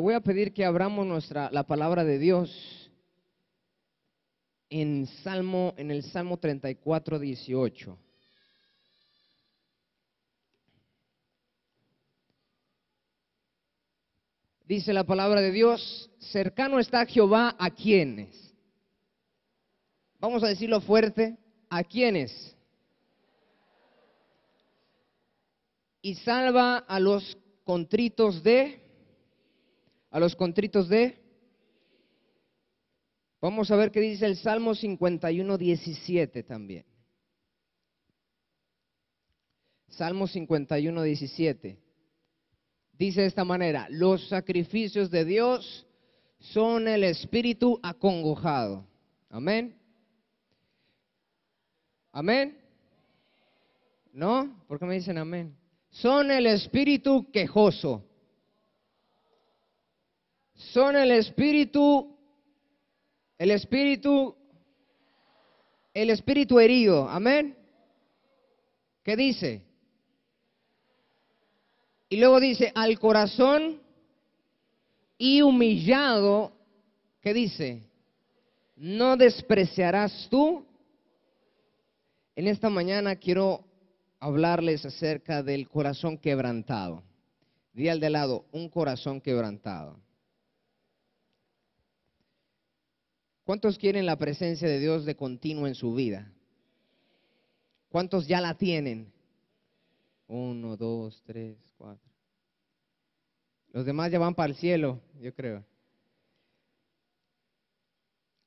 voy a pedir que abramos la palabra de Dios en el Salmo 34, 18. Dice la palabra de Dios: cercano está Jehová a quienes. Vamos a decirlo fuerte: ¿a quienes? Y salva a los contritos de. Vamos a ver qué dice el Salmo 51, 17 también. Salmo 51, 17. Dice de esta manera: los sacrificios de Dios son el espíritu acongojado. Amén. Amén. ¿No? ¿Por qué me dicen amén? Son el espíritu quejoso. Son el espíritu herido. Amén. ¿Qué dice? Y luego dice: al corazón y humillado, ¿qué dice? No despreciarás tú. En esta mañana quiero hablarles acerca del corazón quebrantado. Di al de lado: un corazón quebrantado. ¿Cuántos quieren la presencia de Dios de continuo en su vida? ¿Cuántos ya la tienen? 1, 2, 3, 4. Los demás ya van para el cielo, yo creo.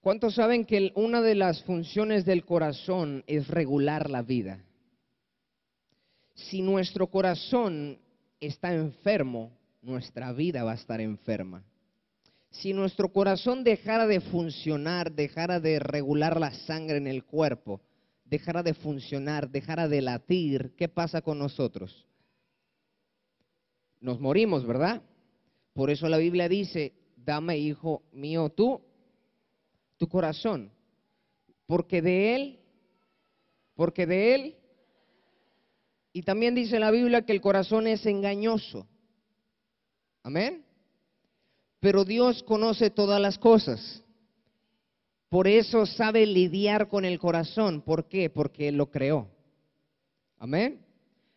¿Cuántos saben que una de las funciones del corazón es regular la vida? Si nuestro corazón está enfermo, nuestra vida va a estar enferma. Si nuestro corazón dejara de funcionar, dejara de regular la sangre en el cuerpo, dejara de funcionar, dejara de latir, ¿qué pasa con nosotros? Nos morimos, ¿verdad? Por eso la Biblia dice: dame, hijo mío, tu corazón, porque de él, y también dice la Biblia que el corazón es engañoso. Amén. Pero Dios conoce todas las cosas. Por eso sabe lidiar con el corazón. ¿Por qué? Porque Él lo creó. Amén.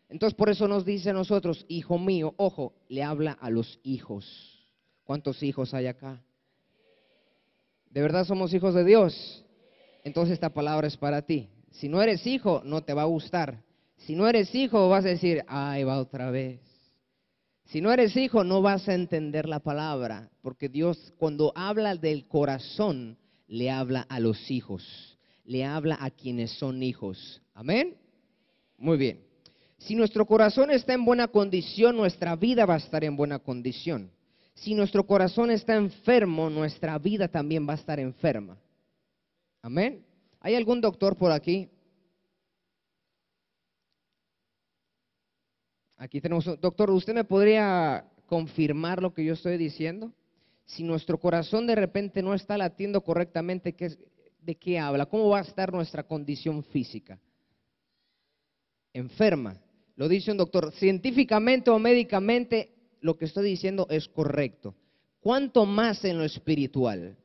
Entonces por eso nos dice a nosotros: hijo mío. Ojo, le habla a los hijos. ¿Cuántos hijos hay acá? ¿De verdad somos hijos de Dios? Entonces esta palabra es para ti. Si no eres hijo, no te va a gustar. Si no eres hijo, vas a decir: ay, va otra vez. Si no eres hijo, no vas a entender la palabra, porque Dios, cuando habla del corazón, le habla a los hijos, le habla a quienes son hijos. Amén. Muy bien. Si nuestro corazón está en buena condición, nuestra vida va a estar en buena condición. Si nuestro corazón está enfermo, nuestra vida también va a estar enferma. Amén. ¿Hay algún doctor por aquí? Aquí tenemos un doctor. ¿Usted me podría confirmar lo que yo estoy diciendo? Si nuestro corazón de repente no está latiendo correctamente, ¿de qué habla? ¿Cómo va a estar nuestra condición física? Enferma. Lo dice un doctor. Científicamente o médicamente, lo que estoy diciendo es correcto. ¿Cuánto más en lo espiritual?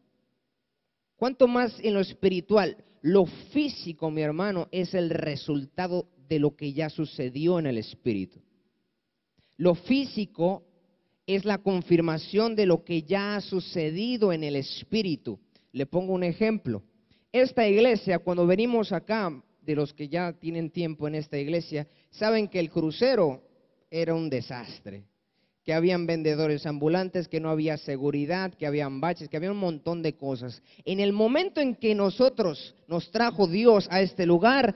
¿Cuánto más en lo espiritual? Lo físico, mi hermano, es el resultado de lo que ya sucedió en el espíritu. Lo físico es la confirmación de lo que ya ha sucedido en el espíritu. Le pongo un ejemplo. Esta iglesia, cuando venimos acá, de los que ya tienen tiempo en esta iglesia, saben que el crucero era un desastre, que habían vendedores ambulantes, que no había seguridad, que habían baches, que había un montón de cosas. En el momento en que nos trajo Dios a este lugar,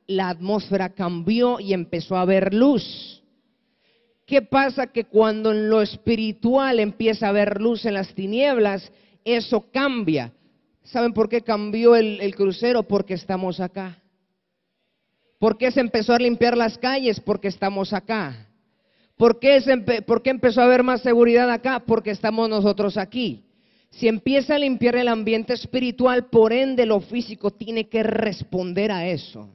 la atmósfera cambió y empezó a haber luz. ¿Qué pasa? Que cuando en lo espiritual empieza a haber luz en las tinieblas, eso cambia. ¿Saben por qué cambió el crucero? Porque estamos acá. ¿Por qué se empezó a limpiar las calles? Porque estamos acá. ¿Por qué empezó a haber más seguridad acá? Porque estamos nosotros aquí. Si empieza a limpiar el ambiente espiritual, por ende lo físico tiene que responder a eso.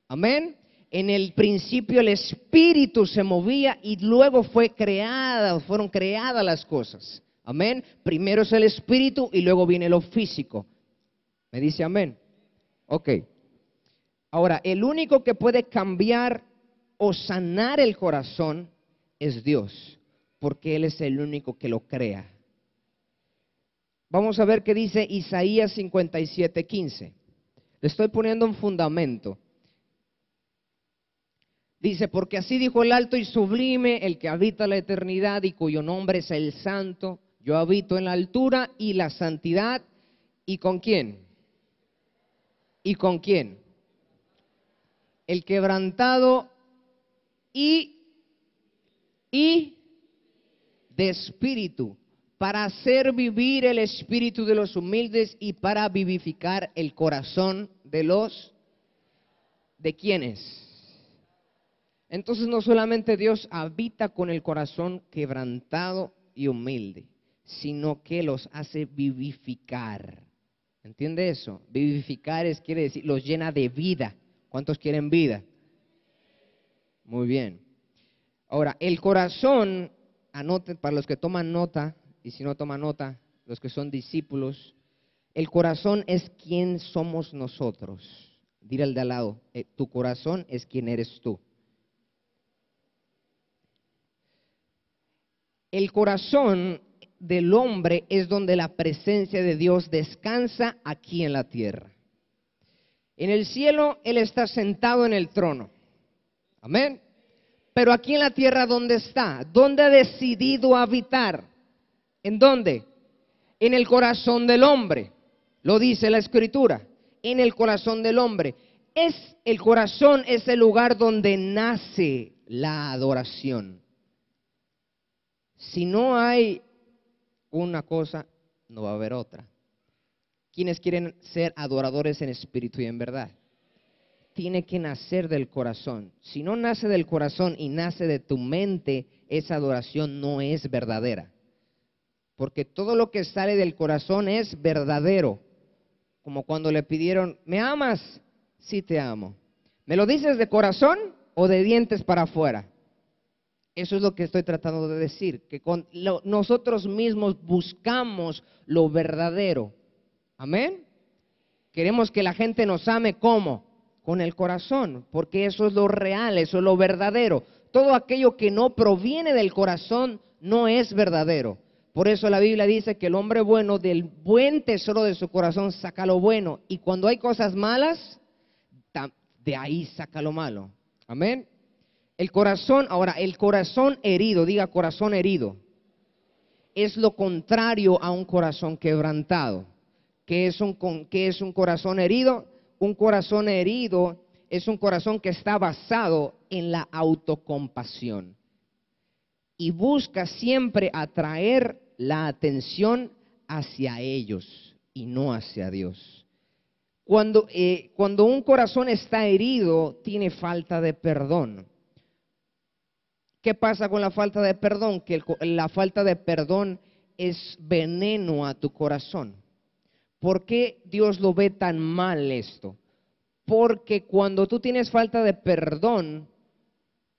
Amén. En el principio el espíritu se movía y luego fueron creadas las cosas. Amén. Primero es el espíritu y luego viene lo físico. ¿Me dice amén? Ok. Ahora, el único que puede cambiar o sanar el corazón es Dios, porque Él es el único que lo crea. Vamos a ver qué dice Isaías 57:15. Le estoy poniendo un fundamento. Dice, porque así dijo el alto y sublime, el que habita la eternidad y cuyo nombre es el Santo. Yo habito en la altura y la santidad. ¿Y con quién? ¿Y con quién? El quebrantado y de espíritu, para hacer vivir el espíritu de los humildes y para vivificar el corazón de los, ¿de quiénes? Entonces no solamente Dios habita con el corazón quebrantado y humilde, sino que los hace vivificar. ¿Entiende eso? Vivificar quiere decir, los llena de vida. ¿Cuántos quieren vida? Muy bien. Ahora, el corazón, anoten para los que toman nota, y si no toman nota, los que son discípulos, el corazón es quien somos nosotros. Dile al de al lado, tu corazón es quien eres tú. El corazón del hombre es donde la presencia de Dios descansa aquí en la tierra. En el cielo Él está sentado en el trono. Amén. Pero aquí en la tierra, ¿dónde está? ¿Dónde ha decidido habitar? ¿En dónde? En el corazón del hombre. Lo dice la Escritura. En el corazón del hombre. El corazón es el lugar donde nace la adoración. Si no hay una cosa, no va a haber otra. ¿Quiénes quieren ser adoradores en espíritu y en verdad? Tiene que nacer del corazón. Si no nace del corazón y nace de tu mente, esa adoración no es verdadera. Porque todo lo que sale del corazón es verdadero. Como cuando le pidieron, ¿me amas? Sí te amo. ¿Me lo dices de corazón o de dientes para afuera? Eso es lo que estoy tratando de decir, que nosotros mismos buscamos lo verdadero. Amén. Queremos que la gente nos ame, ¿cómo? Con el corazón, porque eso es lo real, eso es lo verdadero. Todo aquello que no proviene del corazón no es verdadero. Por eso la Biblia dice que el hombre bueno del buen tesoro de su corazón saca lo bueno, y cuando hay cosas malas, de ahí saca lo malo. Amén. El corazón, ahora, el corazón herido, diga corazón herido, es lo contrario a un corazón quebrantado. ¿Qué es un corazón herido? Un corazón herido es un corazón que está basado en la autocompasión y busca siempre atraer la atención hacia ellos y no hacia Dios. Cuando un corazón está herido, tiene falta de perdón. ¿Qué pasa con la falta de perdón? Que la falta de perdón es veneno a tu corazón. ¿Por qué Dios lo ve tan mal esto? Porque cuando tú tienes falta de perdón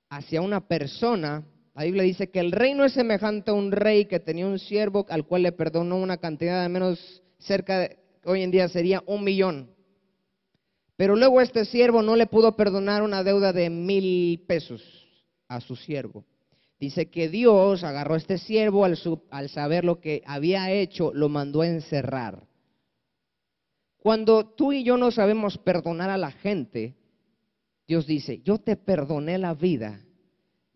hacia una persona, la Biblia dice que el rey no es semejante a un rey que tenía un siervo al cual le perdonó una cantidad de menos, hoy en día sería 1,000,000. Pero luego este siervo no le pudo perdonar una deuda de 1,000 pesos a su siervo. Dice que Dios agarró a este siervo al saber lo que había hecho, lo mandó a encerrar. Cuando tú y yo no sabemos perdonar a la gente, Dios dice, yo te perdoné la vida,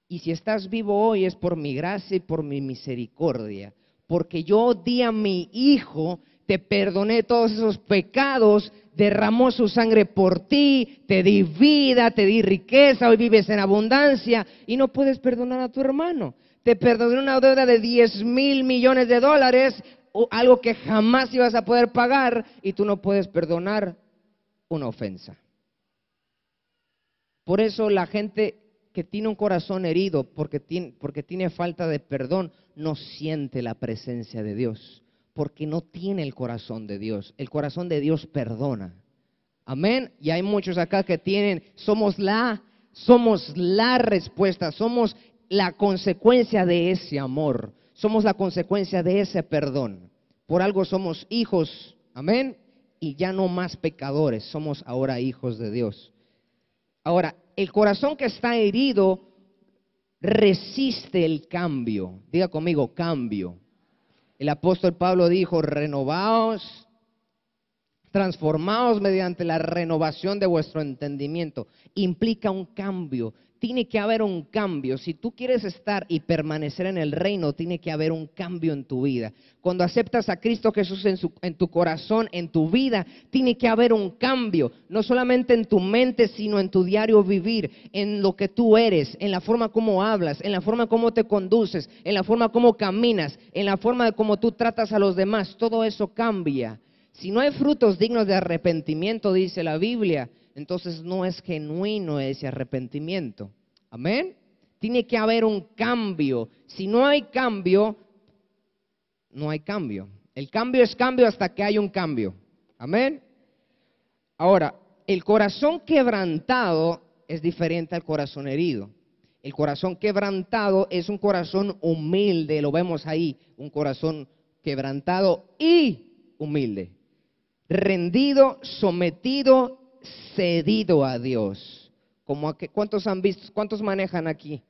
y si estás vivo hoy es por mi gracia y por mi misericordia, porque yo di a mi hijo, te perdoné todos esos pecados, derramó su sangre por ti, te di vida, te di riqueza, hoy vives en abundancia, y no puedes perdonar a tu hermano. Te perdoné una deuda de 10,000 millones de dólares, o algo que jamás ibas a poder pagar, y tú no puedes perdonar una ofensa. Por eso la gente que tiene un corazón herido, porque tiene falta de perdón, no siente la presencia de Dios, porque no tiene el corazón de Dios. El corazón de Dios perdona. Amén. Y hay muchos acá que somos la respuesta, somos la consecuencia de ese amor. Somos la consecuencia de ese perdón. Por algo somos hijos, amén, y ya no más pecadores, somos ahora hijos de Dios. Ahora, el corazón que está herido resiste el cambio. Diga conmigo, cambio. El apóstol Pablo dijo, renovaos, transformaos mediante la renovación de vuestro entendimiento. Implica un cambio. Tiene que haber un cambio. Si tú quieres estar y permanecer en el reino, tiene que haber un cambio en tu vida. Cuando aceptas a Cristo Jesús en tu corazón, en tu vida, tiene que haber un cambio. No solamente en tu mente, sino en tu diario vivir, en lo que tú eres, en la forma como hablas, en la forma como te conduces, en la forma como caminas, en la forma de cómo tú tratas a los demás. Todo eso cambia. Si no hay frutos dignos de arrepentimiento, dice la Biblia, entonces no es genuino ese arrepentimiento. Amén. Tiene que haber un cambio. Si no hay cambio, no hay cambio. El cambio es cambio hasta que hay un cambio. Amén. Ahora, el corazón quebrantado es diferente al corazón herido. El corazón quebrantado es un corazón humilde, lo vemos ahí, un corazón quebrantado y humilde. Rendido, sometido, cedido a Dios. ¿Cuántos han visto? ¿Cuántos manejan aquí?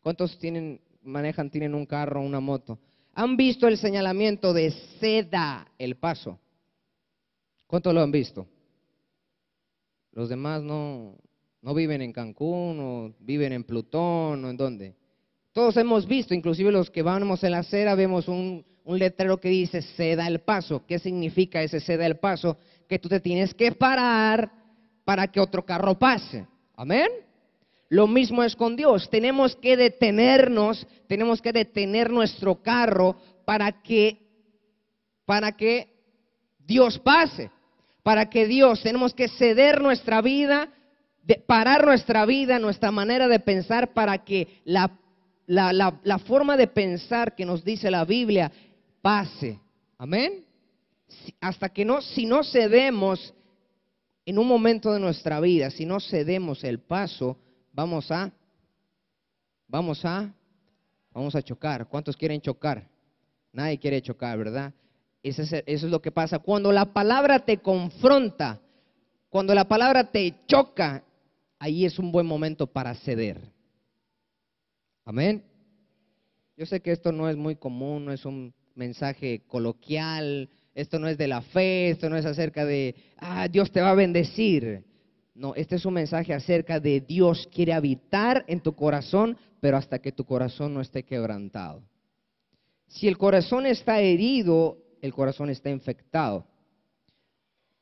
¿Cuántos tienen un carro, una moto? ¿Han visto el señalamiento de ceda el paso? ¿Cuántos lo han visto? Los demás no viven en Cancún o viven en Plutón o en dónde. Todos hemos visto, inclusive los que vamos en la acera, vemos un letrero que dice ceda el paso. ¿Qué significa ese ceda el paso? Que tú te tienes que parar para que otro carro pase. Amén. Lo mismo es con Dios. Tenemos que detenernos, tenemos que detener nuestro carro para que Dios pase. Para que Dios, tenemos que ceder nuestra vida, parar nuestra vida, nuestra manera de pensar para que la forma de pensar que nos dice la Biblia pase. Amén. Si no cedemos en un momento de nuestra vida, si no cedemos el paso, vamos a chocar. ¿Cuántos quieren chocar? Nadie quiere chocar, ¿verdad? Eso es lo que pasa. Cuando la palabra te confronta, cuando la palabra te choca, ahí es un buen momento para ceder. Amén. Yo sé que esto no es muy común, no es un mensaje coloquial, esto no es de la fe, esto no es acerca de, Dios te va a bendecir. No, este es un mensaje acerca de Dios quiere habitar en tu corazón, pero hasta que tu corazón no esté quebrantado. Si el corazón está herido, el corazón está infectado.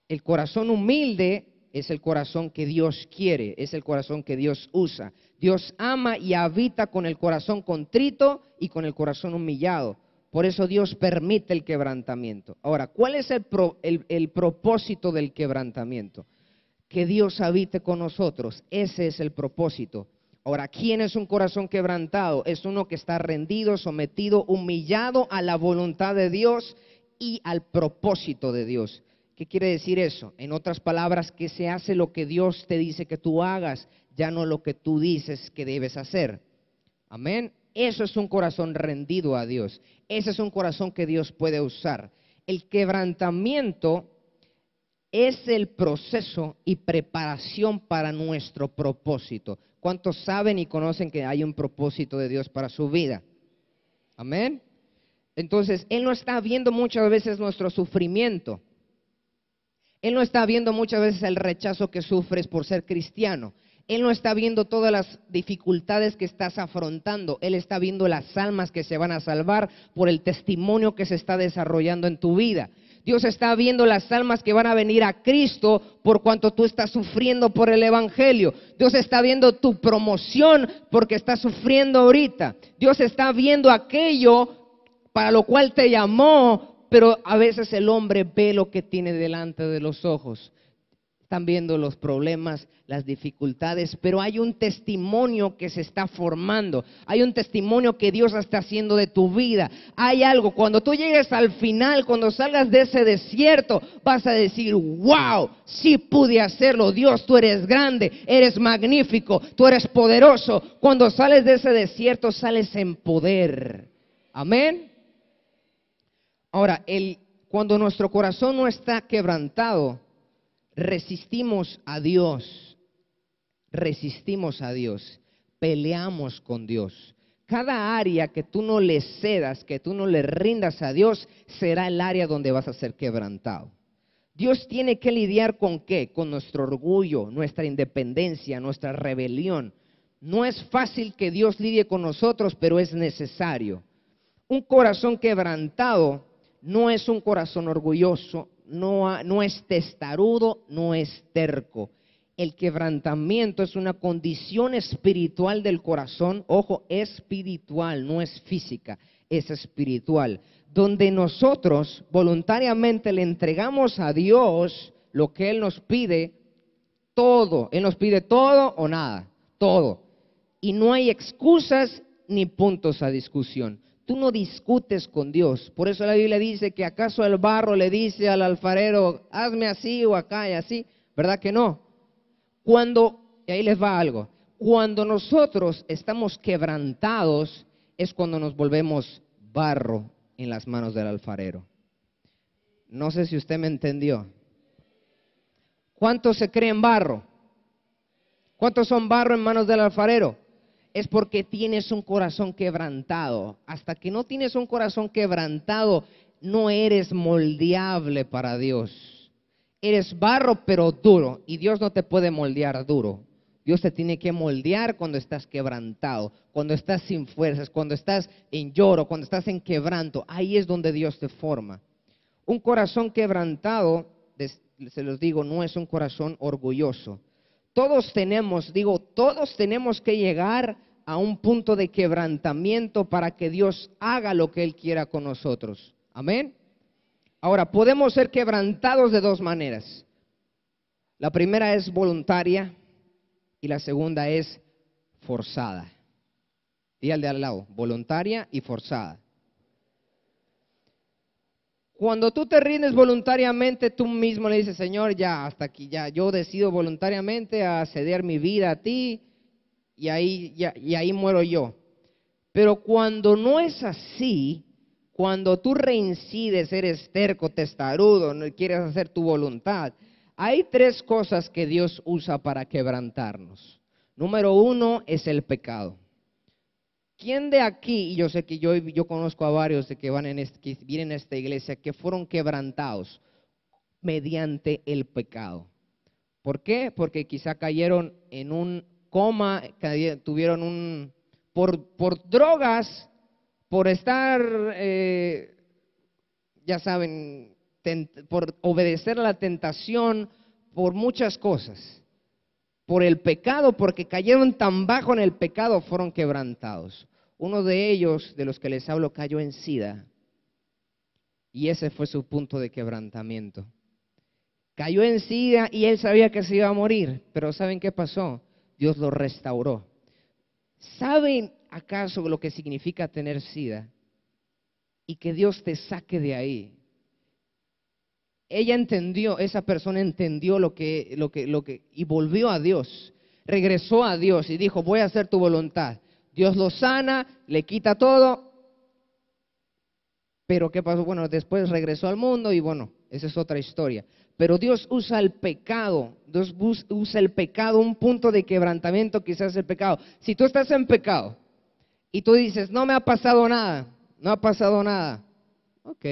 El corazón humilde es el corazón que Dios quiere, es el corazón que Dios usa. Dios ama y habita con el corazón contrito y con el corazón humillado. Por eso Dios permite el quebrantamiento. Ahora, ¿cuál es el propósito del quebrantamiento? Que Dios habite con nosotros. Ese es el propósito. Ahora, ¿quién es un corazón quebrantado? Es uno que está rendido, sometido, humillado a la voluntad de Dios y al propósito de Dios. ¿Qué quiere decir eso? En otras palabras, que se hace lo que Dios te dice que tú hagas, ya no lo que tú dices que debes hacer. Amén. Eso es un corazón rendido a Dios. Ese es un corazón que Dios puede usar. El quebrantamiento es el proceso y preparación para nuestro propósito. ¿Cuántos saben y conocen que hay un propósito de Dios para su vida? Amén. Entonces, Él no está viendo muchas veces nuestro sufrimiento. Él no está viendo muchas veces el rechazo que sufres por ser cristiano. Él no está viendo todas las dificultades que estás afrontando. Él está viendo las almas que se van a salvar por el testimonio que se está desarrollando en tu vida. Dios está viendo las almas que van a venir a Cristo por cuanto tú estás sufriendo por el Evangelio. Dios está viendo tu promoción porque estás sufriendo ahorita. Dios está viendo aquello para lo cual te llamó, pero a veces el hombre ve lo que tiene delante de los ojos. Están viendo los problemas, las dificultades, pero hay un testimonio que se está formando. Hay un testimonio que Dios está haciendo de tu vida. Hay algo, cuando tú llegues al final, cuando salgas de ese desierto, vas a decir, wow, sí pude hacerlo. Dios, tú eres grande, eres magnífico, tú eres poderoso. Cuando sales de ese desierto, sales en poder. Amén. Ahora, cuando nuestro corazón no está quebrantado, resistimos a Dios, peleamos con Dios. Cada área que tú no le cedas, que tú no le rindas a Dios, será el área donde vas a ser quebrantado. Dios tiene que lidiar ¿con qué? Con nuestro orgullo, nuestra independencia, nuestra rebelión. No es fácil que Dios lidie con nosotros, pero es necesario. Un corazón quebrantado no es un corazón orgulloso, no es testarudo, no es terco. El quebrantamiento es una condición espiritual del corazón, ojo, espiritual, no es física, es espiritual, donde nosotros voluntariamente le entregamos a Dios lo que Él nos pide, todo. Él nos pide todo o nada, todo. Y no hay excusas ni puntos a discusión. Tú no discutes con Dios. Por eso la Biblia dice que acaso el barro le dice al alfarero, hazme así o acá y así, ¿verdad que no? Y ahí les va algo, cuando nosotros estamos quebrantados es cuando nos volvemos barro en las manos del alfarero. No sé si usted me entendió. ¿Cuántos se creen barro? ¿Cuántos son barro en manos del alfarero? Es porque tienes un corazón quebrantado. Hasta que no tienes un corazón quebrantado, no eres moldeable para Dios. Eres barro pero duro, y Dios no te puede moldear duro. Dios te tiene que moldear cuando estás quebrantado, cuando estás sin fuerzas, cuando estás en lloro, cuando estás en quebranto. Ahí es donde Dios te forma. Un corazón quebrantado, se los digo, no es un corazón orgulloso. Todos tenemos que llegar a un punto de quebrantamiento para que Dios haga lo que Él quiera con nosotros. Amén. Ahora, podemos ser quebrantados de dos maneras. La primera es voluntaria y la segunda es forzada. Y al de al lado, voluntaria y forzada. Cuando tú te rindes voluntariamente, tú mismo le dices, Señor, ya, hasta aquí, ya, yo decido voluntariamente a ceder mi vida a ti y ahí muero yo. Pero cuando no es así, cuando tú reincides, eres terco, testarudo, no quieres hacer tu voluntad, hay tres cosas que Dios usa para quebrantarnos. Número uno es el pecado. ¿Quién de aquí, y yo sé que yo conozco a varios de que que vienen a esta iglesia, que fueron quebrantados mediante el pecado? ¿Por qué? Porque quizá cayeron en un coma, tuvieron por drogas, por estar, ya saben, por obedecer a la tentación, por muchas cosas. Por el pecado, porque cayeron tan bajo en el pecado, fueron quebrantados. Uno de ellos, de los que les hablo, cayó en SIDA. Y ese fue su punto de quebrantamiento. Cayó en SIDA y él sabía que se iba a morir. Pero ¿saben qué pasó? Dios lo restauró. ¿Saben acaso lo que significa tener SIDA? Y que Dios te saque de ahí. Esa persona entendió lo que, y volvió a Dios, regresó a Dios y dijo, voy a hacer tu voluntad. Dios lo sana, le quita todo, pero ¿qué pasó? Bueno, después regresó al mundo y bueno, esa es otra historia. Pero Dios usa el pecado, un punto de quebrantamiento, quizás el pecado. Si tú estás en pecado y tú dices, no me ha pasado nada, ok.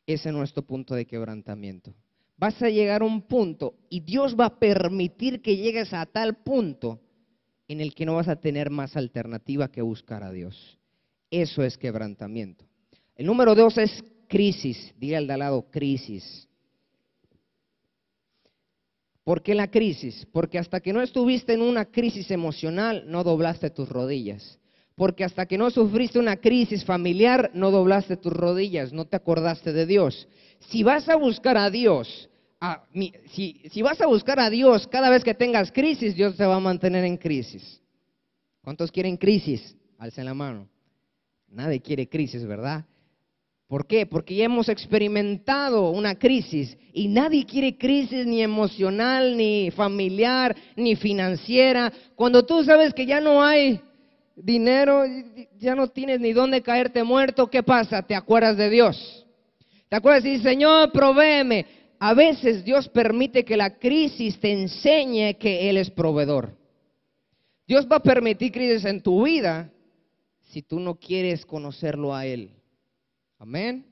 Ese es nuestro punto de quebrantamiento. Vas a llegar a un punto y Dios va a permitir que llegues a tal punto en el que no vas a tener más alternativa que buscar a Dios. Eso es quebrantamiento. El número 2 es crisis. Dile al de al lado, crisis. ¿Por qué la crisis? Porque hasta que no estuviste en una crisis emocional, no doblaste tus rodillas. Porque hasta que no sufriste una crisis familiar, no doblaste tus rodillas, no te acordaste de Dios. Si vas a buscar a Dios, si vas a buscar a Dios cada vez que tengas crisis, Dios te va a mantener en crisis. ¿Cuántos quieren crisis? Alcen la mano. Nadie quiere crisis, ¿verdad? ¿Por qué? Porque ya hemos experimentado una crisis y nadie quiere crisis ni emocional, ni familiar, ni financiera. Cuando tú sabes que ya no hay dinero, ya no tienes ni dónde caerte muerto, ¿qué pasa? Te acuerdas de Dios. Te acuerdas y dices, Señor, provéeme. A veces Dios permite que la crisis te enseñe que Él es proveedor. Dios va a permitir crisis en tu vida si tú no quieres conocerlo a Él. Amén.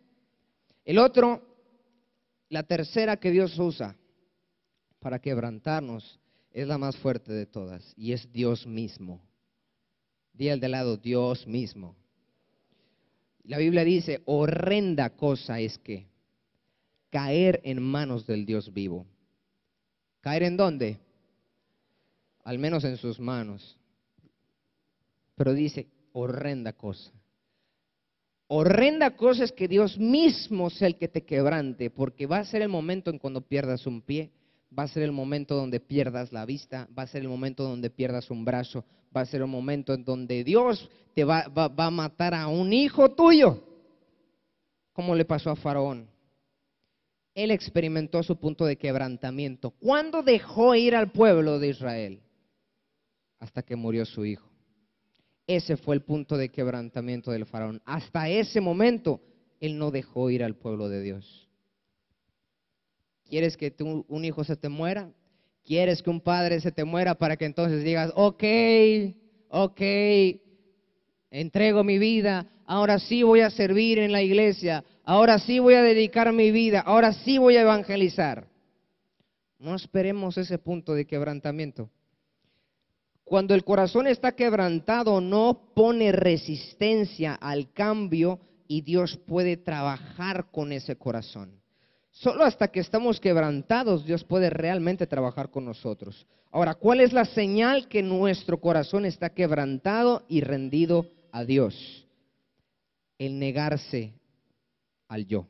El otro, la tercera que Dios usa para quebrantarnos es la más fuerte de todas y es Dios mismo. Di al de lado, Dios mismo. La Biblia dice, horrenda cosa es que caer en manos del Dios vivo. ¿Caer en dónde? Al menos en sus manos. Pero dice, horrenda cosa. Horrenda cosa es que Dios mismo sea el que te quebrante, porque va a ser el momento en cuando pierdas un pie, va a ser el momento donde pierdas la vista, va a ser el momento donde pierdas un brazo, va a ser el momento en donde Dios te va a matar a un hijo tuyo, como le pasó a Faraón. Él experimentó su punto de quebrantamiento. ¿Cuándo dejó ir al pueblo de Israel? Hasta que murió su hijo. Ese fue el punto de quebrantamiento del faraón. Hasta ese momento, él no dejó ir al pueblo de Dios. ¿Quieres que un hijo se te muera? ¿Quieres que un padre se te muera para que entonces digas, ok, entrego mi vida, ahora sí voy a servir en la iglesia, ahora sí voy a dedicar mi vida, ahora sí voy a evangelizar? No esperemos ese punto de quebrantamiento. Cuando el corazón está quebrantado, no pone resistencia al cambio y Dios puede trabajar con ese corazón. Solo hasta que estamos quebrantados, Dios puede realmente trabajar con nosotros. Ahora, ¿cuál es la señal que nuestro corazón está quebrantado y rendido a Dios? El negarse al yo.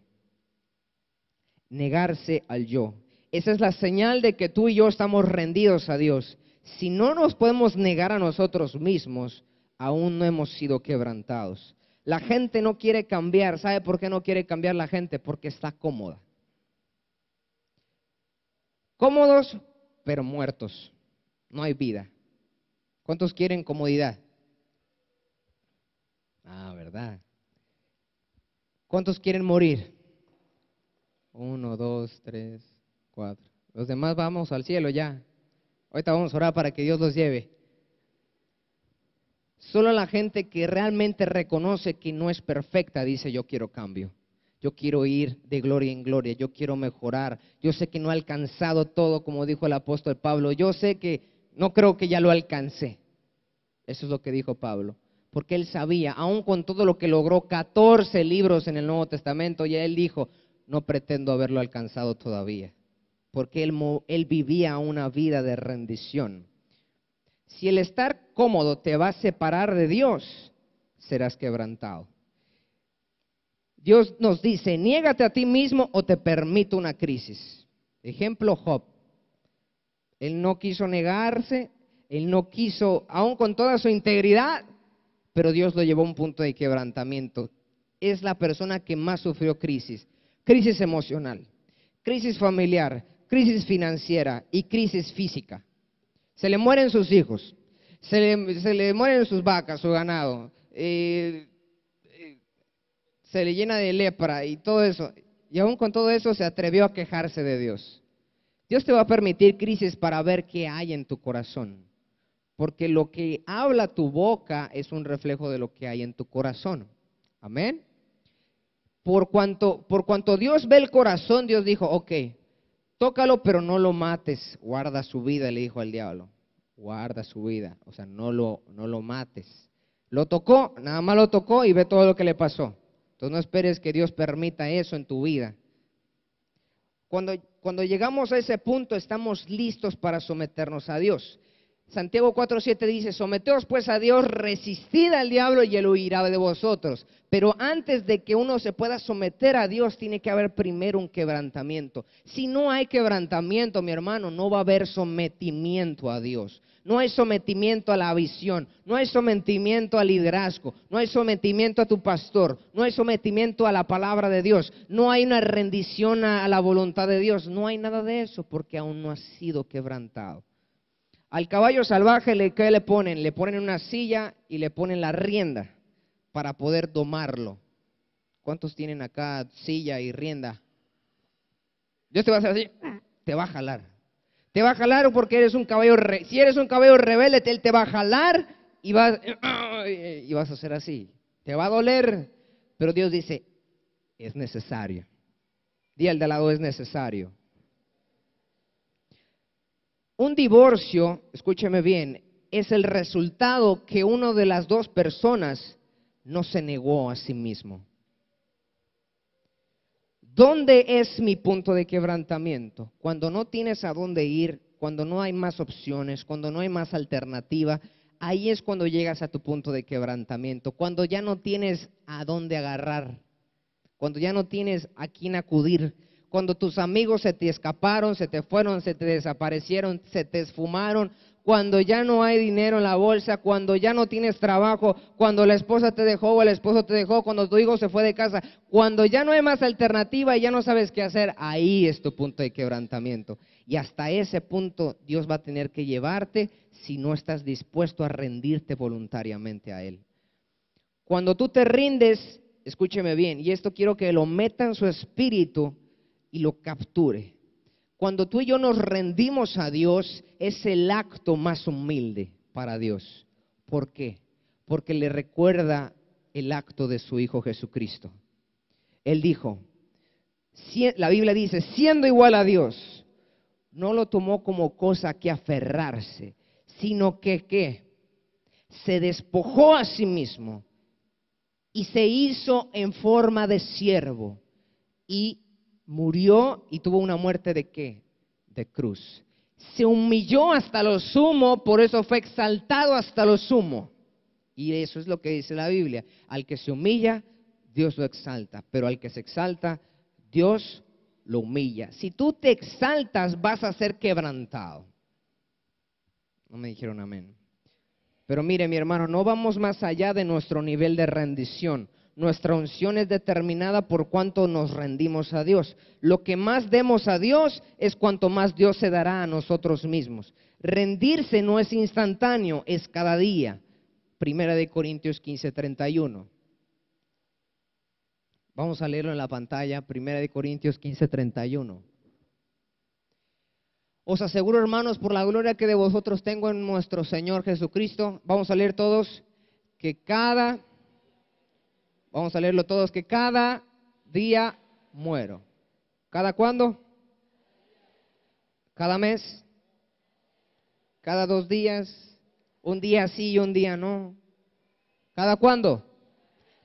Negarse al yo. Esa es la señal de que tú y yo estamos rendidos a Dios. Si no nos podemos negar a nosotros mismos, aún no hemos sido quebrantados. La gente no quiere cambiar. ¿Sabe por qué no quiere cambiar la gente? Porque está cómoda. Cómodos, pero muertos. No hay vida. ¿Cuántos quieren comodidad? Ah, ¿verdad? ¿Cuántos quieren morir? 1, 2, 3, 4. Los demás vamos al cielo ya. Ahorita vamos a orar para que Dios los lleve. Solo la gente que realmente reconoce que no es perfecta dice, yo quiero cambio. Yo quiero ir de gloria en gloria, yo quiero mejorar. Yo sé que no he alcanzado todo, como dijo el apóstol Pablo. Yo sé que no creo que ya lo alcancé. Eso es lo que dijo Pablo. Porque él sabía, aun con todo lo que logró, 14 libros en el Nuevo Testamento, ya él dijo, no pretendo haberlo alcanzado todavía. Porque él vivía una vida de rendición. Si el estar cómodo te va a separar de Dios, serás quebrantado. Dios nos dice, niégate a ti mismo o te permito una crisis. Ejemplo, Job. Él no quiso negarse, él no quiso, aun con toda su integridad, pero Dios lo llevó a un punto de quebrantamiento. Es la persona que más sufrió crisis. Crisis emocional, crisis familiar, crisis financiera y crisis física. Se le mueren sus hijos, se le mueren sus vacas, su ganado, se le llena de lepra y todo eso. Y aún con todo eso se atrevió a quejarse de Dios. Dios te va a permitir crisis para ver qué hay en tu corazón. Porque lo que habla tu boca es un reflejo de lo que hay en tu corazón. Amén. Por cuanto Dios ve el corazón, Dios dijo, ok, tócalo, pero no lo mates, guarda su vida, le dijo al diablo. Guarda su vida, o sea, no lo mates. Lo tocó, nada más lo tocó y ve todo lo que le pasó. Entonces no esperes que Dios permita eso en tu vida. Cuando llegamos a ese punto, estamos listos para someternos a Dios. Santiago 4:7 dice, someteos pues a Dios, resistid al diablo y él huirá de vosotros. Pero antes de que uno se pueda someter a Dios, tiene que haber primero un quebrantamiento. Si no hay quebrantamiento, mi hermano, no va a haber sometimiento a Dios. No hay sometimiento a la visión, no hay sometimiento al liderazgo, no hay sometimiento a tu pastor, no hay sometimiento a la palabra de Dios, no hay una rendición a la voluntad de Dios, no hay nada de eso porque aún no ha sido quebrantado. Al caballo salvaje, ¿qué le ponen? Le ponen una silla y le ponen la rienda para poder domarlo. ¿Cuántos tienen acá silla y rienda? Dios te va a hacer así, te va a jalar. Te va a jalar porque eres un caballo, si eres un caballo rebelde, él te va a jalar y vas a hacer así. Te va a doler, pero Dios dice, es necesario. Di al de al lado, es necesario. Un divorcio, escúcheme bien, es el resultado que una de las dos personas no se negó a sí mismo. ¿Dónde es mi punto de quebrantamiento? Cuando no tienes a dónde ir, cuando no hay más opciones, cuando no hay más alternativa, ahí es cuando llegas a tu punto de quebrantamiento. Cuando ya no tienes a dónde agarrar, cuando ya no tienes a quién acudir, cuando tus amigos se te escaparon, se te fueron, se te desaparecieron, se te esfumaron, cuando ya no hay dinero en la bolsa, cuando ya no tienes trabajo, cuando la esposa te dejó o el esposo te dejó, cuando tu hijo se fue de casa, cuando ya no hay más alternativa y ya no sabes qué hacer, ahí es tu punto de quebrantamiento. Y hasta ese punto Dios va a tener que llevarte si no estás dispuesto a rendirte voluntariamente a Él. Cuando tú te rindes, escúcheme bien, y esto quiero que lo meta en su espíritu y lo capture. Cuando tú y yo nos rendimos a Dios, es el acto más humilde para Dios. ¿Por qué? Porque le recuerda el acto de su Hijo Jesucristo. Él dijo, la Biblia dice, siendo igual a Dios, no lo tomó como cosa que aferrarse, sino que ¿qué? Se despojó a sí mismo y se hizo en forma de siervo y murió y tuvo una muerte ¿de qué? De cruz. Se humilló hasta lo sumo, por eso fue exaltado hasta lo sumo. Y eso es lo que dice la Biblia. Al que se humilla, Dios lo exalta, pero al que se exalta, Dios lo humilla. Si tú te exaltas, vas a ser quebrantado. No me dijeron amén. Pero mire, mi hermano, no vamos más allá de nuestro nivel de rendición. Nuestra unción es determinada por cuánto nos rendimos a Dios. Lo que más demos a Dios es cuanto más Dios se dará a nosotros mismos. Rendirse no es instantáneo, es cada día. Primera de Corintios 15:31. Vamos a leerlo en la pantalla. Primera de Corintios 15:31. Os aseguro, hermanos, por la gloria que de vosotros tengo en nuestro Señor Jesucristo. Vamos a leer todos que vamos a leerlo todos, que cada día muero. ¿Cada cuándo? ¿Cada mes? ¿Cada 2 días? ¿Un día sí y un día no? ¿Cada cuándo?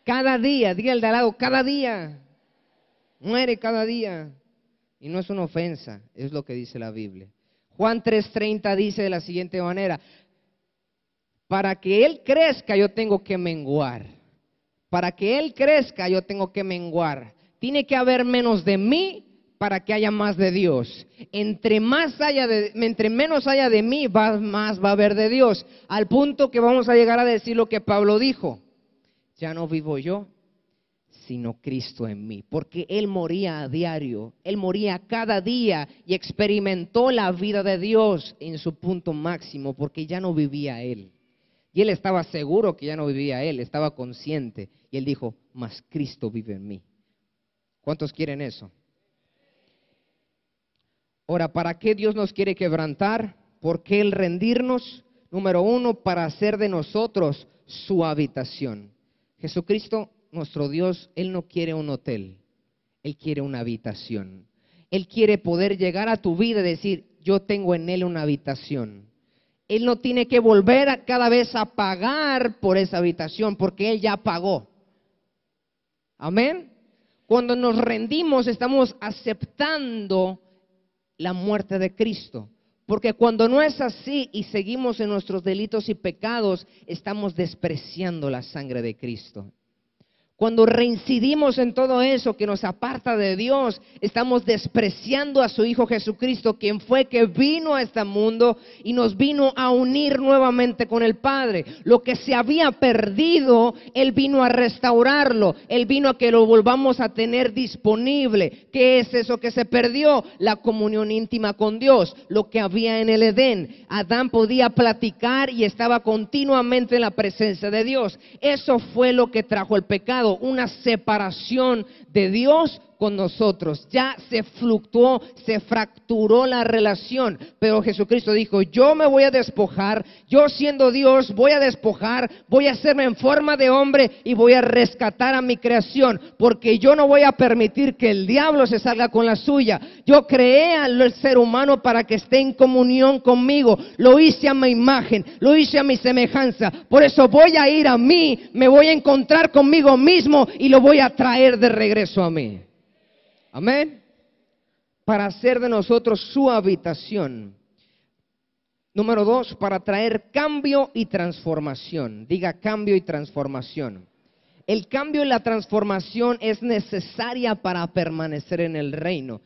Cada día, diga el de al lado, cada día. Muere cada día. Y no es una ofensa, es lo que dice la Biblia. Juan 3:30 dice de la siguiente manera, para que Él crezca yo tengo que menguar. Para que Él crezca yo tengo que menguar. Tiene que haber menos de mí para que haya más de Dios. Entre menos haya de mí, más va a haber de Dios. Al punto que vamos a llegar a decir lo que Pablo dijo. Ya no vivo yo, sino Cristo en mí. Porque Él moría a diario, Él moría cada día y experimentó la vida de Dios en su punto máximo, porque ya no vivía Él. Y Él estaba seguro que ya no vivía Él, estaba consciente. Y Él dijo, mas Cristo vive en mí. ¿Cuántos quieren eso? Ahora, ¿para qué Dios nos quiere quebrantar? ¿Por qué el rendirnos? Número 1, para hacer de nosotros su habitación. Jesucristo, nuestro Dios, Él no quiere un hotel, Él quiere una habitación. Él quiere poder llegar a tu vida y decir, yo tengo en Él una habitación. Él no tiene que volver cada vez a pagar por esa habitación, porque Él ya pagó. Amén. Cuando nos rendimos, estamos aceptando la muerte de Cristo. Porque cuando no es así y seguimos en nuestros delitos y pecados, estamos despreciando la sangre de Cristo. Cuando reincidimos en todo eso que nos aparta de Dios, estamos despreciando a su Hijo Jesucristo, quien fue que vino a este mundo y nos vino a unir nuevamente con el Padre. Lo que se había perdido, Él vino a restaurarlo. Él vino a que lo volvamos a tener disponible. ¿Qué es eso que se perdió? La comunión íntima con Dios, lo que había en el Edén. Adán podía platicar y estaba continuamente en la presencia de Dios. Eso fue lo que trajo el pecado. Una separación de Dios con nosotros. Ya se fluctuó, se fracturó la relación, pero Jesucristo dijo: yo me voy a despojar, yo siendo Dios voy a despojar, voy a hacerme en forma de hombre y voy a rescatar a mi creación, porque yo no voy a permitir que el diablo se salga con la suya. Yo creé al ser humano para que esté en comunión conmigo, lo hice a mi imagen, lo hice a mi semejanza, por eso voy a ir a mí, me voy a encontrar conmigo mismo y lo voy a traer de regreso a mí. Amén. Para hacer de nosotros su habitación. Número 2, para traer cambio y transformación. Diga: cambio y transformación. El cambio y la transformación es necesaria para permanecer en el reino.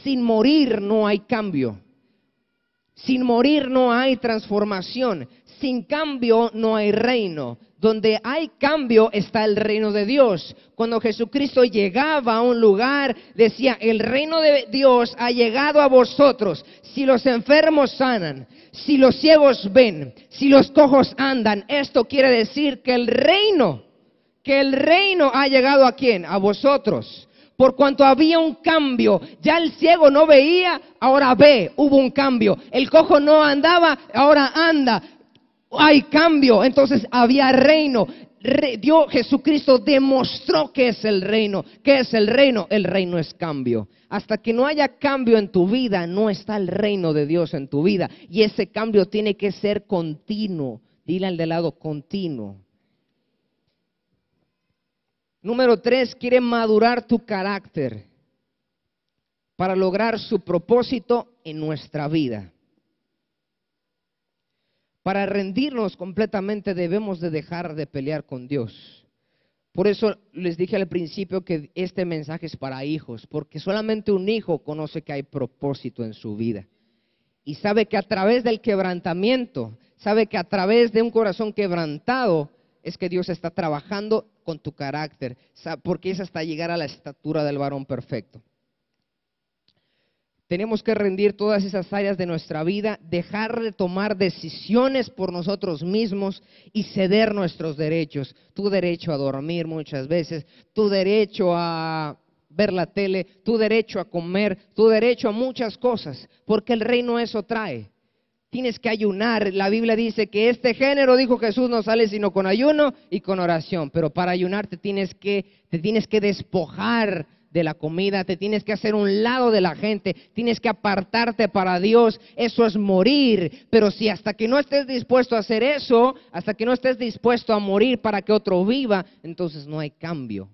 Sin morir no hay cambio. Sin morir no hay transformación. Sin cambio no hay reino. Donde hay cambio está el reino de Dios. Cuando Jesucristo llegaba a un lugar, decía: el reino de Dios ha llegado a vosotros. Si los enfermos sanan, si los ciegos ven, si los cojos andan. Esto quiere decir que el reino ha llegado ¿a quién? A vosotros. Por cuanto había un cambio, ya el ciego no veía, ahora ve, hubo un cambio. El cojo no andaba, ahora anda. Hay cambio, entonces había reino. Dios, Jesucristo demostró que es el reino. ¿Qué es el reino? El reino es cambio. Hasta que no haya cambio en tu vida, no está el reino de Dios en tu vida. Y ese cambio tiene que ser continuo. Dile al de lado: continuo. Número 3, quiere madurar tu carácter para lograr su propósito en nuestra vida. Para rendirnos completamente debemos de dejar de pelear con Dios. Por eso les dije al principio que este mensaje es para hijos, porque solamente un hijo conoce que hay propósito en su vida. Y sabe que a través del quebrantamiento, sabe que a través de un corazón quebrantado, es que Dios está trabajando con tu carácter, porque es hasta llegar a la estatura del varón perfecto. Tenemos que rendir todas esas áreas de nuestra vida, dejar de tomar decisiones por nosotros mismos y ceder nuestros derechos. Tu derecho a dormir muchas veces, tu derecho a ver la tele, tu derecho a comer, tu derecho a muchas cosas, porque el reino eso trae. Tienes que ayunar. La Biblia dice que este género, dijo Jesús, no sale sino con ayuno y con oración. Pero para ayunar te tienes que despojar de la comida, te tienes que hacer un lado de la gente, tienes que apartarte para Dios. Eso es morir. Pero si hasta que no estés dispuesto a hacer eso, hasta que no estés dispuesto a morir para que otro viva, entonces no hay cambio.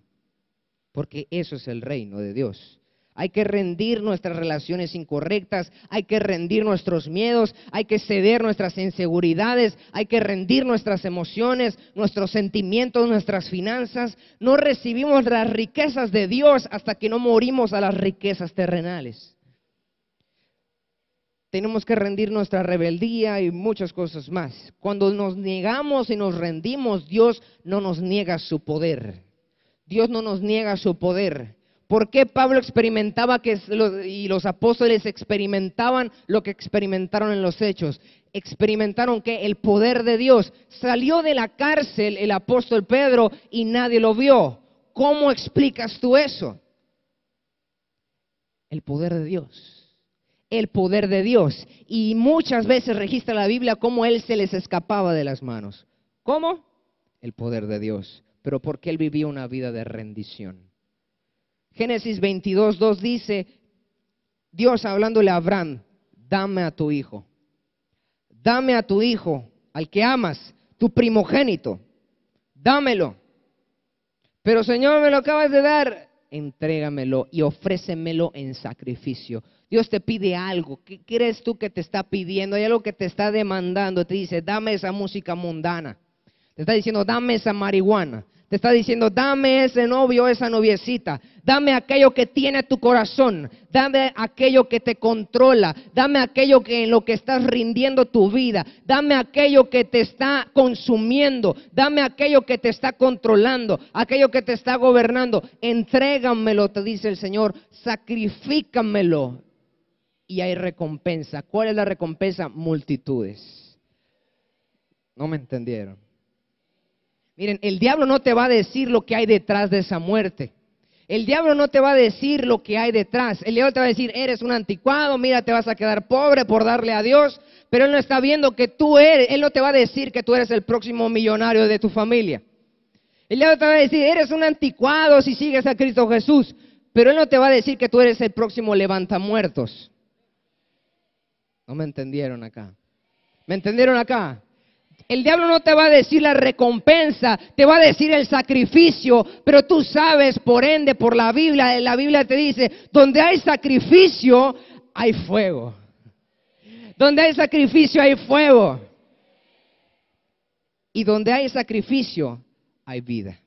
Porque eso es el reino de Dios. Hay que rendir nuestras relaciones incorrectas, hay que rendir nuestros miedos, hay que ceder nuestras inseguridades, hay que rendir nuestras emociones, nuestros sentimientos, nuestras finanzas. No recibimos las riquezas de Dios hasta que no morimos a las riquezas terrenales. Tenemos que rendir nuestra rebeldía y muchas cosas más. Cuando nos negamos y nos rendimos, Dios no nos niega su poder. Dios no nos niega su poder. ¿Por qué Pablo experimentaba y los apóstoles experimentaban lo que experimentaron en los Hechos? Experimentaron que el poder de Dios. Salió de la cárcel el apóstol Pedro y nadie lo vio. ¿Cómo explicas tú eso? El poder de Dios. El poder de Dios. Y muchas veces registra la Biblia cómo él se les escapaba de las manos. ¿Cómo? El poder de Dios. Pero porque él vivía una vida de rendición. Génesis 22:2 dice, Dios hablándole a Abraham: dame a tu hijo, al que amas, tu primogénito, dámelo. Pero Señor, me lo acabas de dar, entrégamelo y ofrécemelo en sacrificio. Dios te pide algo. ¿Qué crees tú que te está pidiendo? Hay algo que te está demandando. Te dice: dame esa música mundana. Te está diciendo: dame esa marihuana. Te está diciendo, dame ese novio, esa noviecita. Dame aquello que tiene tu corazón. Dame aquello que te controla. Dame aquello que en lo que estás rindiendo tu vida. Dame aquello que te está consumiendo. Dame aquello que te está controlando. Aquello que te está gobernando. Entrégamelo, te dice el Señor. Sacrifícamelo. Y hay recompensa. ¿Cuál es la recompensa? Multitudes. ¿No me entendieron? Miren, el diablo no te va a decir lo que hay detrás de esa muerte. El diablo no te va a decir lo que hay detrás. El diablo te va a decir, eres un anticuado, mira, te vas a quedar pobre por darle a Dios. Pero él no está viendo que tú eres, él no te va a decir que tú eres el próximo millonario de tu familia. El diablo te va a decir, eres un anticuado si sigues a Cristo Jesús. Pero él no te va a decir que tú eres el próximo levantamuertos. ¿No me entendieron acá? ¿Me entendieron acá? El diablo no te va a decir la recompensa, te va a decir el sacrificio, pero tú sabes, por ende, por la Biblia te dice, donde hay sacrificio, hay fuego. Donde hay sacrificio, hay fuego. Y donde hay sacrificio, hay vida.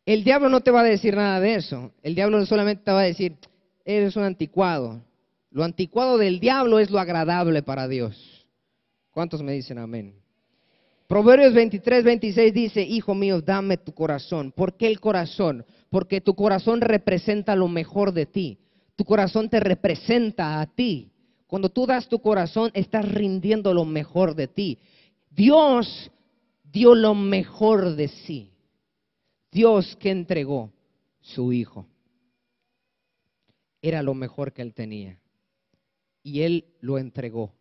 El diablo no te va a decir nada de eso. El diablo solamente te va a decir, eres un anticuado. Lo anticuado del diablo es lo agradable para Dios. ¿Cuántos me dicen amén? Proverbios 23:26 dice, hijo mío, dame tu corazón. ¿Por qué el corazón? Porque tu corazón representa lo mejor de ti. Tu corazón te representa a ti. Cuando tú das tu corazón, estás rindiendo lo mejor de ti. Dios dio lo mejor de sí. Dios que entregó su hijo. Era lo mejor que él tenía. Y él lo entregó.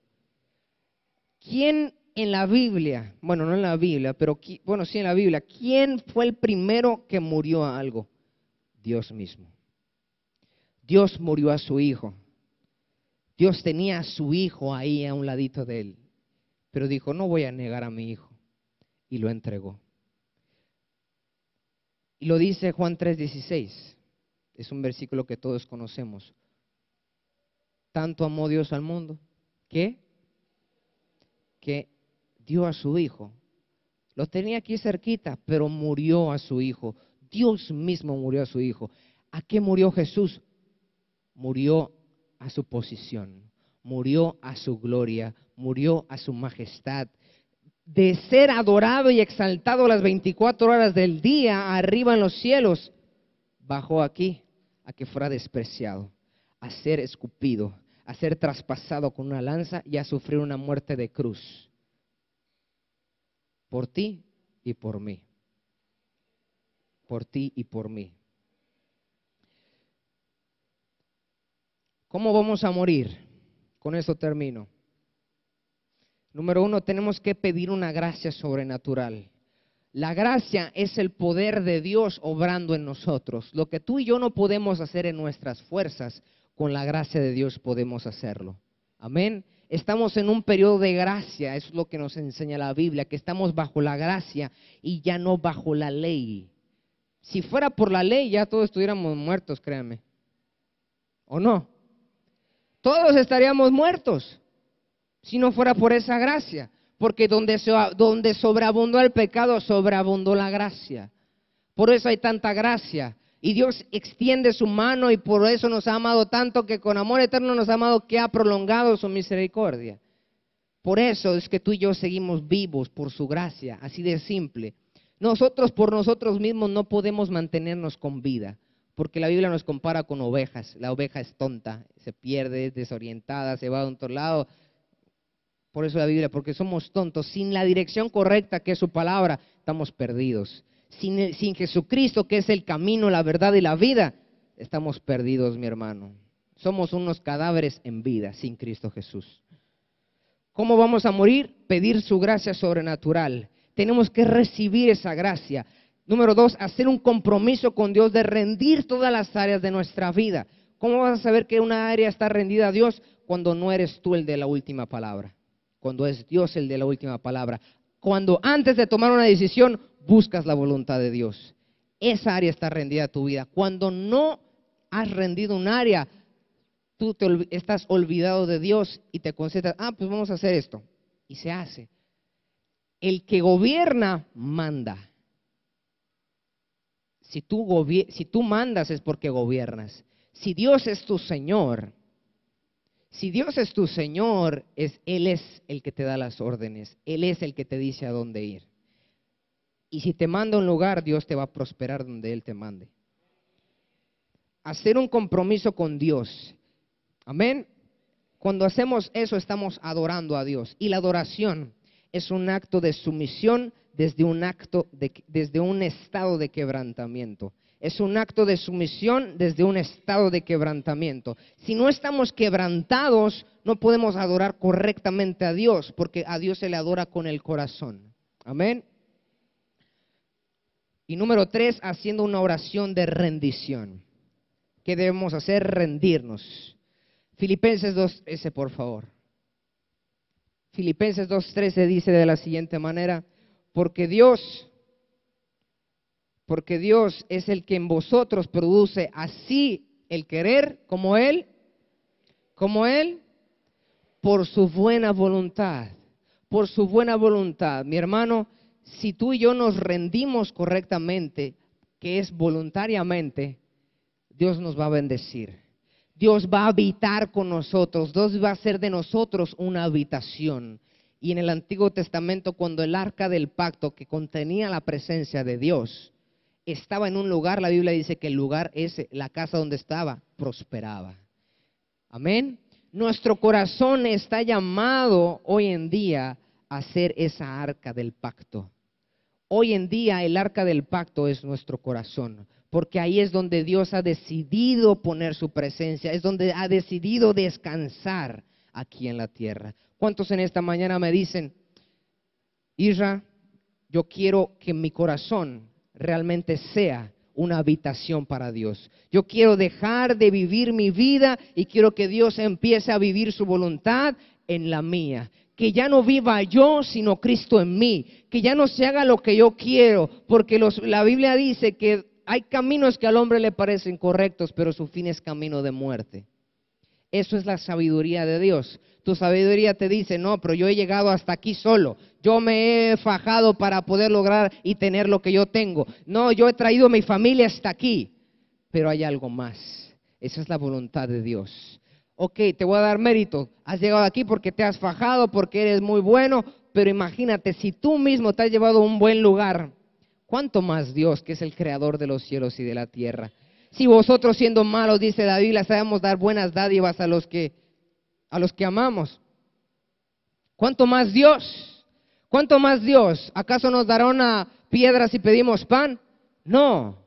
¿Quién en la Biblia, bueno, no en la Biblia, pero bueno, sí en la Biblia, quién fue el primero que murió a algo? Dios mismo. Dios murió a su hijo. Dios tenía a su hijo ahí a un ladito de él, pero dijo, no voy a negar a mi hijo, y lo entregó. Y lo dice Juan 3:16, es un versículo que todos conocemos. Tanto amó Dios al mundo, que dio a su hijo. Lo tenía aquí cerquita, pero murió a su hijo. Dios mismo murió a su hijo. ¿A qué murió Jesús? Murió a su posición, murió a su gloria, murió a su majestad. De ser adorado y exaltado las 24 horas del día arriba en los cielos, bajó aquí a que fuera despreciado, a ser escupido, a ser traspasado con una lanza y a sufrir una muerte de cruz. Por ti y por mí. Por ti y por mí. ¿Cómo vamos a morir? Con eso termino. Número 1, tenemos que pedir una gracia sobrenatural. La gracia es el poder de Dios obrando en nosotros. Lo que tú y yo no podemos hacer en nuestras fuerzas, con la gracia de Dios podemos hacerlo. Amén. Estamos en un periodo de gracia, eso es lo que nos enseña la Biblia, que estamos bajo la gracia y ya no bajo la ley. Si fuera por la ley, ya todos estuviéramos muertos, créanme. ¿O no? Todos estaríamos muertos si no fuera por esa gracia. Porque donde sobreabundó el pecado, sobreabundó la gracia. Por eso hay tanta gracia. Y Dios extiende su mano y por eso nos ha amado tanto, que con amor eterno nos ha amado, que ha prolongado su misericordia. Por eso es que tú y yo seguimos vivos, por su gracia, así de simple. Nosotros por nosotros mismos no podemos mantenernos con vida, porque la Biblia nos compara con ovejas. La oveja es tonta, se pierde, es desorientada, se va a otro lado. Por eso la Biblia, porque somos tontos. Sin la dirección correcta, que es su palabra, estamos perdidos. Sin Jesucristo, que es el camino, la verdad y la vida, estamos perdidos, mi hermano. Somos unos cadáveres en vida sin Cristo Jesús. ¿Cómo vamos a morir? Pedir su gracia sobrenatural. Tenemos que recibir esa gracia. Número 2, hacer un compromiso con Dios de rendir todas las áreas de nuestra vida. ¿Cómo vas a saber que una área está rendida a Dios? Cuando no eres tú el de la última palabra. Cuando es Dios el de la última palabra. Cuando antes de tomar una decisión, buscas la voluntad de Dios. Esa área está rendida a tu vida. Cuando no has rendido un área, tú estás olvidado de Dios y te concentras, pues vamos a hacer esto. Y se hace. El que gobierna, manda. Si tú mandas es porque gobiernas. Si Dios es tu Señor, Él es el que te da las órdenes, Él es el que te dice a dónde ir. Y si te manda a un lugar, Dios te va a prosperar donde Él te mande. Hacer un compromiso con Dios. Amén. Cuando hacemos eso, estamos adorando a Dios. Y la adoración es un acto de sumisión desde un estado de quebrantamiento. Es un acto de sumisión desde un estado de quebrantamiento. Si no estamos quebrantados, no podemos adorar correctamente a Dios, porque a Dios se le adora con el corazón. Amén. Y número 3, haciendo una oración de rendición. ¿Qué debemos hacer? Rendirnos. Filipenses 2:13, por favor. Filipenses 2:13 dice de la siguiente manera: porque Dios es el que en vosotros produce así el querer como Él, por su buena voluntad. Por su buena voluntad. Mi hermano, si tú y yo nos rendimos correctamente, que es voluntariamente, Dios nos va a bendecir. Dios va a habitar con nosotros. Dios va a hacer de nosotros una habitación. Y en el Antiguo Testamento, cuando el arca del pacto, que contenía la presencia de Dios, estaba en un lugar, la Biblia dice que el lugar ese, la casa donde estaba, prosperaba. Amén. Nuestro corazón está llamado hoy en día a ser esa arca del pacto. Hoy en día el arca del pacto es nuestro corazón, porque ahí es donde Dios ha decidido poner su presencia, es donde ha decidido descansar aquí en la tierra. ¿Cuántos en esta mañana me dicen: Isra, yo quiero que mi corazón realmente sea una habitación para Dios? Yo quiero dejar de vivir mi vida y quiero que Dios empiece a vivir su voluntad en la mía. Que ya no viva yo, sino Cristo en mí. Que ya no se haga lo que yo quiero, porque la Biblia dice que hay caminos que al hombre le parecen correctos, pero su fin es camino de muerte. Eso es la sabiduría de Dios. Tu sabiduría te dice: no, pero yo he llegado hasta aquí solo. Yo me he fajado para poder lograr y tener lo que yo tengo. No, yo he traído a mi familia hasta aquí. Pero hay algo más. Esa es la voluntad de Dios. Ok, te voy a dar mérito. Has llegado aquí porque te has fajado, porque eres muy bueno. Pero imagínate, si tú mismo te has llevado a un buen lugar, ¿cuánto más Dios, que es el creador de los cielos y de la tierra? Si vosotros, siendo malos, dice la Biblia, sabemos dar buenas dádivas a los que amamos, ¿cuánto más Dios? ¿Cuánto más Dios? ¿Acaso nos dará una piedra si pedimos pan? No,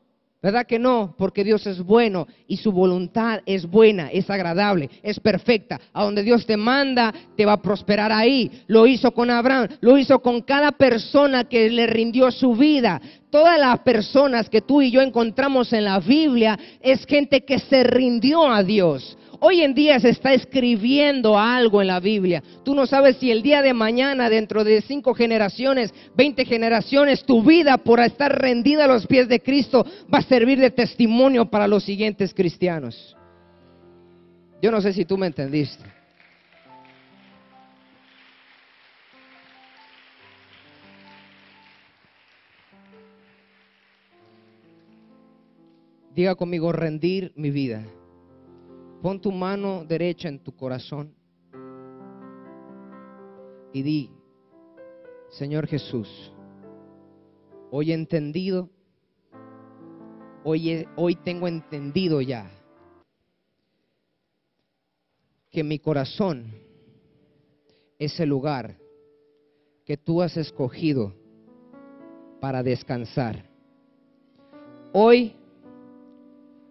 ¿verdad que no? Porque Dios es bueno y su voluntad es buena, es agradable, es perfecta. A donde Dios te manda, te va a prosperar ahí. Lo hizo con Abraham, lo hizo con cada persona que le rindió su vida. Todas las personas que tú y yo encontramos en la Biblia es gente que se rindió a Dios. Hoy en día se está escribiendo algo en la Biblia. Tú no sabes si el día de mañana, dentro de 5 generaciones, 20 generaciones, tu vida por estar rendida a los pies de Cristo va a servir de testimonio para los siguientes cristianos. Yo no sé si tú me entendiste. Diga conmigo: rendir mi vida. Pon tu mano derecha en tu corazón y di: Señor Jesús, hoy he entendido, hoy tengo entendido ya que mi corazón es el lugar que tú has escogido para descansar. Hoy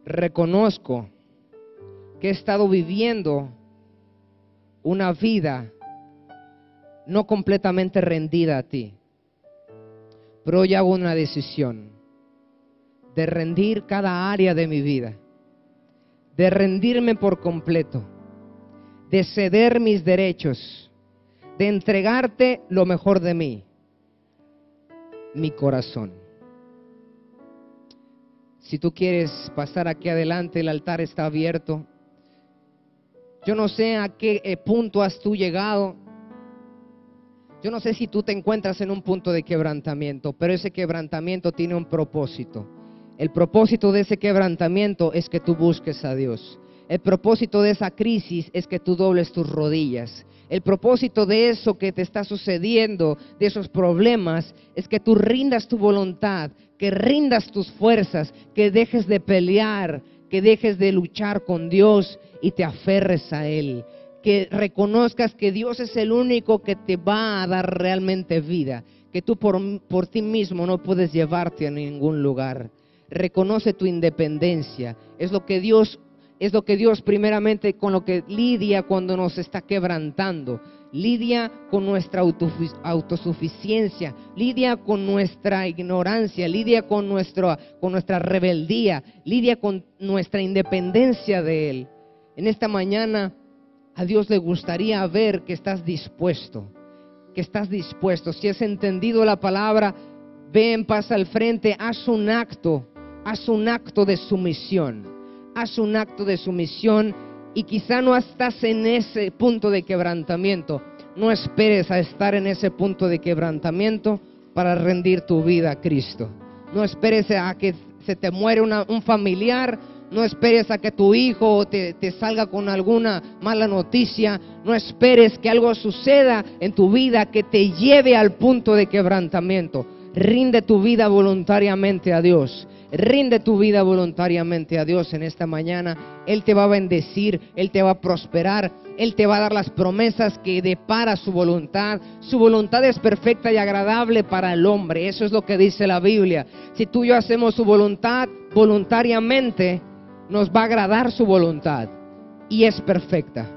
reconozco que he estado viviendo una vida no completamente rendida a ti, pero hoy hago una decisión de rendir cada área de mi vida, de rendirme por completo, de ceder mis derechos, de entregarte lo mejor de mí, mi corazón. Si tú quieres pasar aquí adelante, el altar está abierto. Yo no sé a qué punto has tú llegado. Yo no sé si tú te encuentras en un punto de quebrantamiento, pero ese quebrantamiento tiene un propósito. El propósito de ese quebrantamiento es que tú busques a Dios. El propósito de esa crisis es que tú dobles tus rodillas. El propósito de eso que te está sucediendo, de esos problemas, es que tú rindas tu voluntad, que rindas tus fuerzas, que dejes de pelear, que dejes de luchar con Dios y te aferres a Él. Que reconozcas que Dios es el único que te va a dar realmente vida, que tú por ti mismo no puedes llevarte a ningún lugar. Reconoce tu independencia. Es lo que Dios primeramente con lo que lidia cuando nos está quebrantando. Lidia con nuestra autosuficiencia, lidia con nuestra ignorancia, lidia con nuestra rebeldía, lidia con nuestra independencia de Él. En esta mañana a Dios le gustaría ver que estás dispuesto, Si has entendido la palabra, ven, pasa al frente, haz un acto de sumisión. Haz un acto de sumisión y quizá no estás en ese punto de quebrantamiento. No esperes a estar en ese punto de quebrantamiento para rendir tu vida a Cristo. No esperes a que se te muere un familiar. No esperes a que tu hijo te salga con alguna mala noticia. No esperes que algo suceda en tu vida que te lleve al punto de quebrantamiento. Rinde tu vida voluntariamente a Dios. Rinde tu vida voluntariamente a Dios en esta mañana. Él te va a bendecir, Él te va a prosperar, Él te va a dar las promesas que depara su voluntad. Su voluntad es perfecta y agradable para el hombre. Eso es lo que dice la Biblia. Si tú y yo hacemos su voluntad voluntariamente, nos va a agradar su voluntad y es perfecta.